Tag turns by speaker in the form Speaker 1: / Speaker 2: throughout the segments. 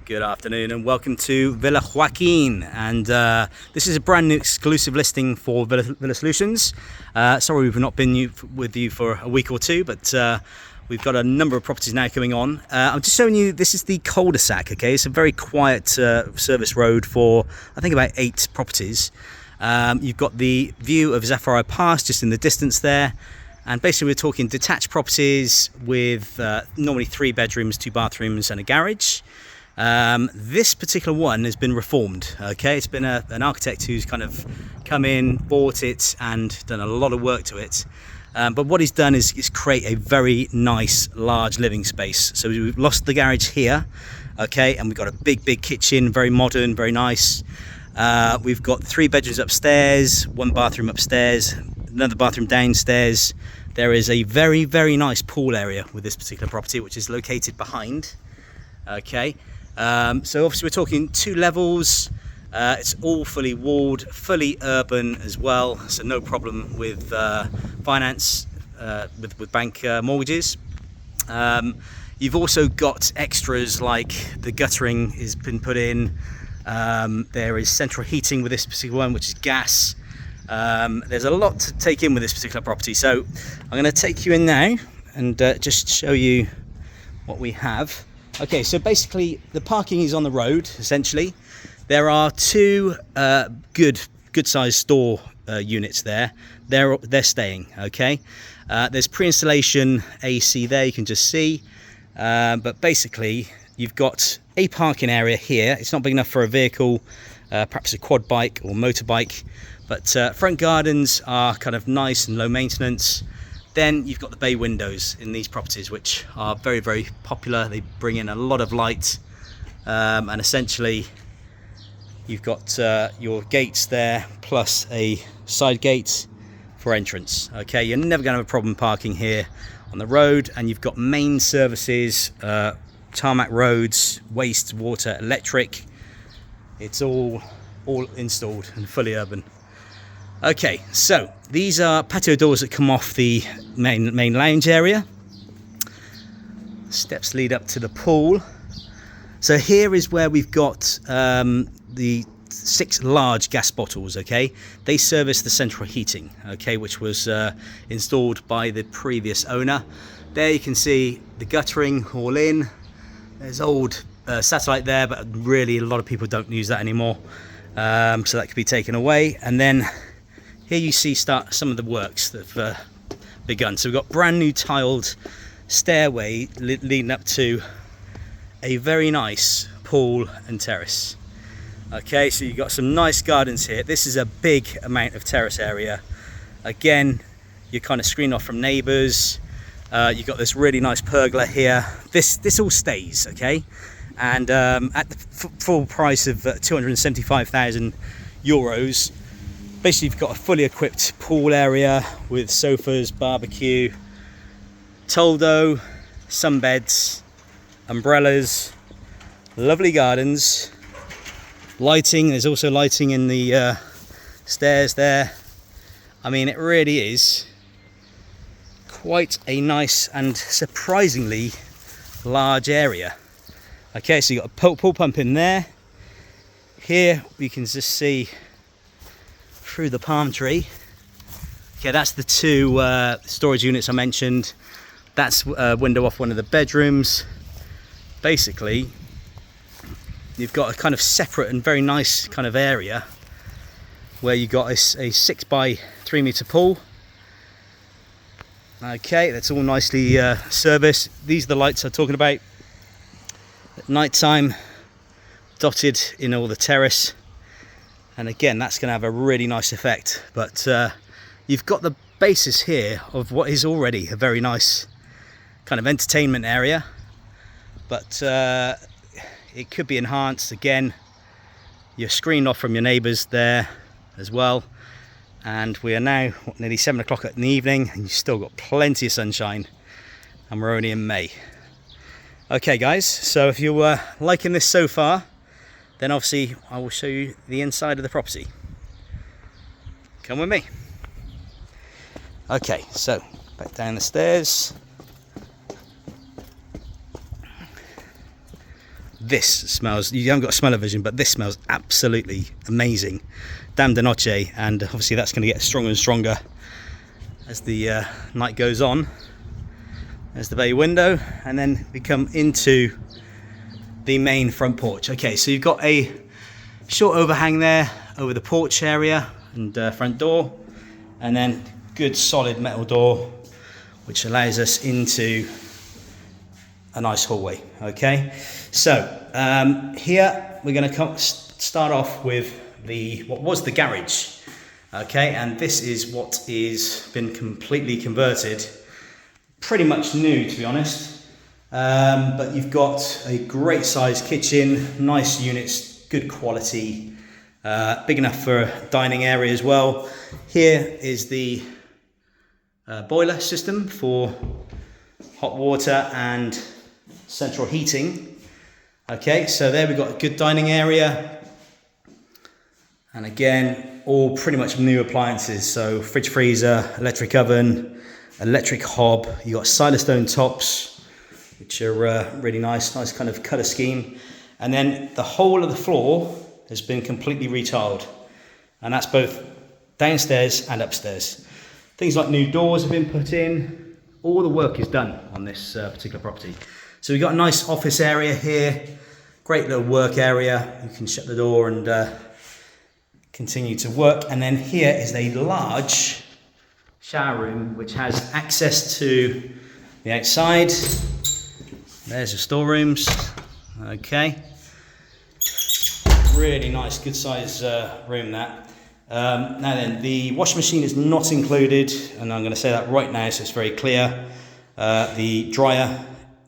Speaker 1: Good afternoon and welcome to Villa Joaquin, and this is a brand new exclusive listing for VillaSolutions. Sorry we've not been with you for a week or two, but we've got a number of properties now coming on. I'm just showing you, this is the cul-de-sac, okay? It's a very quiet service road for I think about 8 properties. You've got the view of Zafari Pass just in the distance there. And basically we're talking detached properties with normally 3 bedrooms, 2 bathrooms and a garage. This particular one has been reformed, okay? It's been an architect who's kind of come in, bought it and done a lot of work to it. But what he's done is create a very nice large living space. So we've lost the garage here, okay? And we've got a big kitchen, very modern, very nice. We've got 3 bedrooms upstairs, 1 bathroom upstairs, another bathroom downstairs. There is a very nice pool area with this particular property, which is located behind, okay? So obviously we're talking 2 levels. It's all fully walled, fully urban as well, so no problem with finance, with bank mortgages. You've also got extras like the guttering has been put in. There is central heating with this particular one, which is gas. There's a lot to take in with this particular property, so I'm going to take you in now and just show you what we have. Okay, so basically the parking is on the road essentially. There are 2 good sized store units there. They're staying, okay. There's pre-installation AC there, you can just see, but basically you've got a parking area here. It's not big enough for a vehicle, perhaps a quad bike or motorbike, but front gardens are kind of nice and low maintenance. Then you've got the bay windows in these properties, which are very popular. They bring in a lot of light, and essentially you've got your gates there plus a side gate for entrance, okay. You're never going to have a problem parking here on the road, and you've got main services, tarmac roads, waste, water, electric. It's all installed and fully urban. Okay, so these are patio doors that come off the main lounge area. Steps lead up to the pool. So here is where we've got the 6 large gas bottles, okay? They service the central heating, okay, which was installed by the previous owner. There you can see the guttering all in. There's old satellite there, but really a lot of people don't use that anymore. So that could be taken away. And then here you see some of the works that have begun. So we've got brand new tiled stairway leading up to a very nice pool and terrace. Okay, so you've got some nice gardens here. This is a big amount of terrace area. Again, you're kind of screened off from neighbours. You've got this really nice pergola here. This all stays, okay? And at the full price of €275,000, basically you've got a fully equipped pool area with sofas, barbecue, toldo, sunbeds, umbrellas, lovely gardens, lighting. There's also lighting in the stairs there. I mean, it really is quite a nice and surprisingly large area. Okay, so you've got a pool pump in there. Here we can just see through the palm tree. Okay, that's the 2 storage units I mentioned. That's a window off one of the bedrooms. Basically, you've got a kind of separate and very nice kind of area where you got a 6 by 3 meter pool. Okay, that's all nicely serviced. These are the lights I'm talking about. At night time, dotted in all the terrace. And again, that's going to have a really nice effect. But you've got the basis here of what is already a very nice kind of entertainment area. But it could be enhanced. Again, you're screened off from your neighbours there as well. And we are now nearly 7 o'clock in the evening, and you've still got plenty of sunshine. And we're only in May. Okay guys, so if you're liking this so far, then obviously I will show you the inside of the property. Come with me. Okay, so back down the stairs. this smells, you haven't got smell-o-vision, but this smells absolutely amazing. Dame de Noche, and obviously that's going to get stronger and stronger as the night goes on. There's the bay window, and then we come into the main front porch. Okay, so you've got a short overhang there over the porch area and front door, and then good solid metal door which allows us into a nice hallway. Okay, so here we're going to start off with what was the garage. Okay, and this is what is been completely converted, pretty much new to be honest, but you've got a great sized kitchen, nice units, good quality, big enough for a dining area as well. Here is the boiler system for hot water and central heating. Okay, so there we've got a good dining area, and again all pretty much new appliances, so fridge, freezer, electric oven, electric hob. You got Silestone tops which are really nice kind of colour scheme, and then the whole of the floor has been completely retiled, and that's both downstairs and upstairs. Things like new doors have been put in. All the work is done on this particular property. So we've got a nice office area here, great little work area. You can shut the door and continue to work. And then here is a large shower room which has access to the outside. There's the storerooms. Okay, really nice, good size room that. Now then, the washing machine is not included, and I'm going to say that right now so it's very clear. The dryer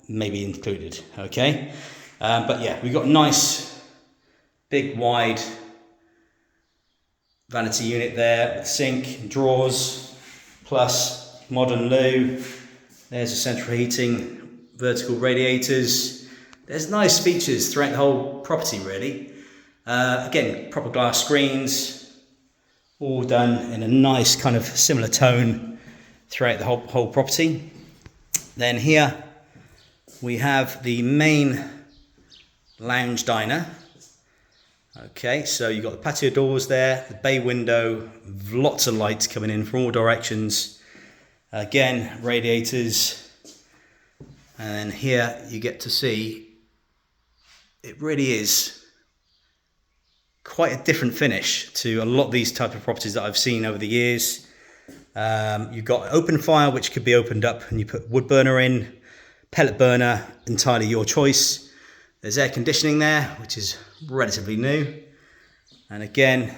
Speaker 1: may be included, okay? But yeah, we've got a nice, big, wide vanity unit there, with sink, drawers, plus modern loo. There's the central heating, vertical radiators. There's nice features throughout the whole property, really. Again, proper glass screens, all done in a nice kind of similar tone throughout the whole property. Then here we have the main lounge diner. Okay, so you've got the patio doors there, the bay window, lots of lights coming in from all directions. Again, radiators. And then here you get to see it really is quite a different finish to a lot of these type of properties that I've seen over the years. You've got open fire, which could be opened up and you put wood burner in, pellet burner, entirely your choice. There's air conditioning there, which is relatively new. And again,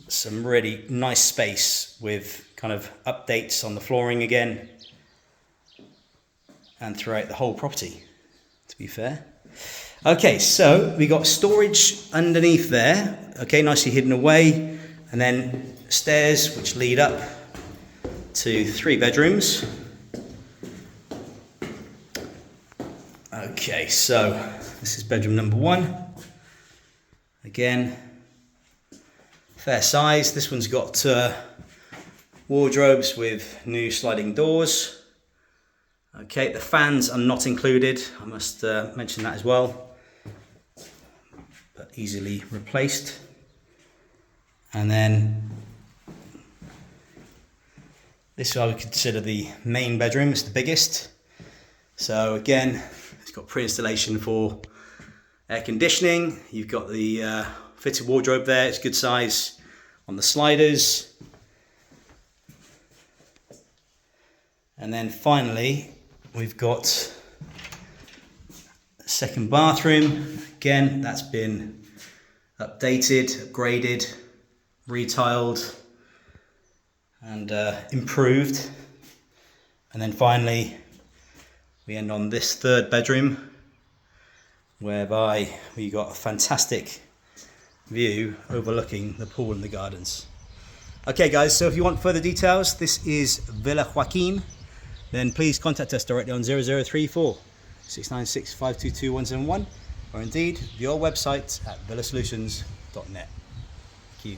Speaker 1: some really nice space with kind of updates on the flooring again and throughout the whole property, to be fair. Okay, so we got storage underneath there, okay, nicely hidden away, and then stairs which lead up to 3 bedrooms. Okay, so this is bedroom number 1. Again, fair size. This one's got wardrobes with new sliding doors. Okay, the fans are not included, I must mention that as well, but easily replaced. And then this I would consider the main bedroom. It's the biggest. So again, it's got pre-installation for air conditioning. You've got the fitted wardrobe there. It's good size on the sliders. And then finally, we've got a second bathroom. Again, that's been updated, upgraded, retiled and improved. And then finally we end on this 3rd bedroom, whereby we got a fantastic view overlooking the pool and the gardens. Okay guys, so if you want further details, this is Villa Joaquin, then please contact us directly on 0034 696 522 171, or indeed the old website at villasolutions.net. Thank you.